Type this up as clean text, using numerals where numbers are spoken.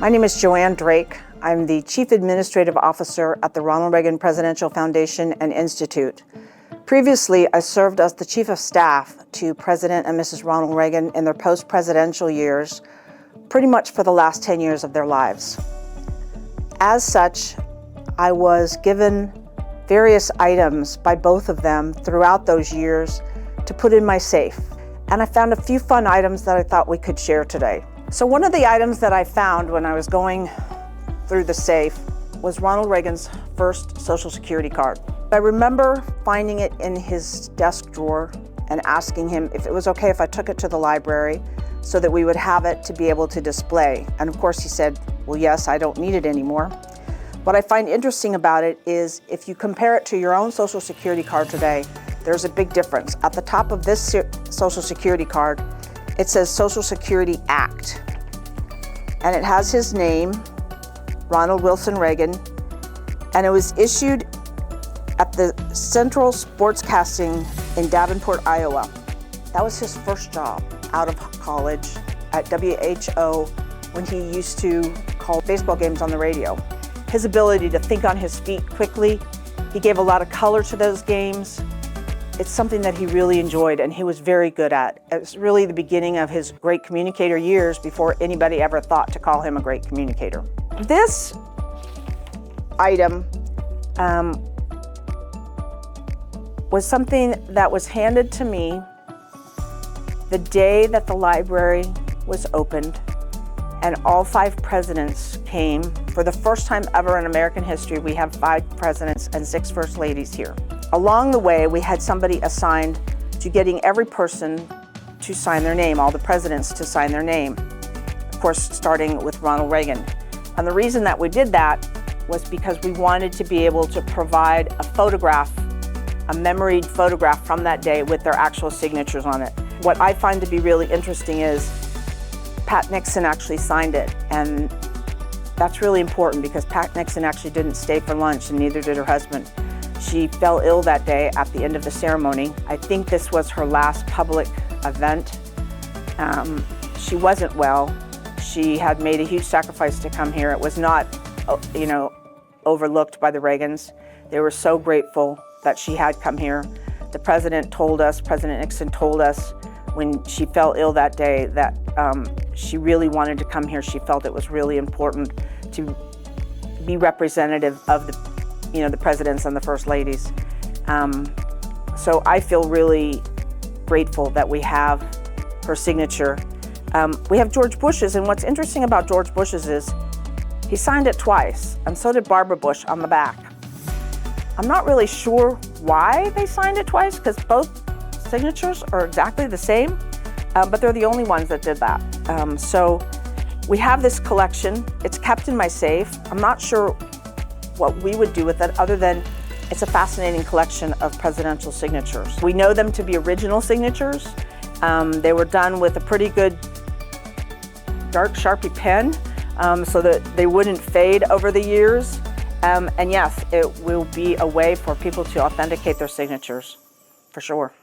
My name is Joanne Drake. I'm the Chief Administrative Officer at the Ronald Reagan Presidential Foundation and Institute. Previously, I served as the Chief of Staff to President and Mrs. Ronald Reagan in their post-presidential years, pretty much for the last 10 years of their lives. As such, I was given various items by both of them throughout those years to put in my safe. And I found a few fun items that I thought we could share today. So one of the items that I found when I was going through the safe was Ronald Reagan's first Social Security card. I remember finding it in his desk drawer and asking him if it was okay if I took it to the library so that we would have it to be able to display. And of course he said, well, yes, I don't need it anymore. What I find interesting about it is if you compare it to your own Social Security card today, there's a big difference. At the top of this Social Security card, it says Social Security Act. And it has his name, Ronald Wilson Reagan, and it was issued at the Central Sportscasting in Davenport, Iowa. That was his first job out of college at WHO when he used to call baseball games on the radio. His ability to think on his feet quickly, he gave a lot of color to those games. It's something that he really enjoyed and he was very good at. It was really the beginning of his great communicator years before anybody ever thought to call him a great communicator. This item was something that was handed to me the day that the library was opened and all 5 presidents came. For the first time ever in American history, we have 5 presidents and 6 first ladies here. Along the way, we had somebody assigned to getting every person to sign their name, all the presidents to sign their name, of course, starting with Ronald Reagan. And the reason that we did that was because we wanted to be able to provide a photograph, a memoried photograph from that day with their actual signatures on it. What I find to be really interesting is Pat Nixon actually signed it, and that's really important because Pat Nixon actually didn't stay for lunch and neither did her husband. She fell ill that day at the end of the ceremony. I think this was her last public event. She wasn't well. She had made a huge sacrifice to come here. It was not, overlooked by the Reagans. They were so grateful that she had come here. The President Nixon told us when she fell ill that day that she really wanted to come here. She felt it was really important to be representative of the presidents and the first ladies. So I feel really grateful that we have her signature. We have George Bush's, and what's interesting about George Bush's is he signed it twice, and so did Barbara Bush on the back. I'm not really sure why they signed it twice, because both signatures are exactly the same, but they're the only ones that did that. So we have this collection. It's kept in my safe. I'm not sure what we would do with it other than it's a fascinating collection of presidential signatures. We know them to be original signatures. They were done with a pretty good dark Sharpie pen so that they wouldn't fade over the years. And yes, it will be a way for people to authenticate their signatures, for sure.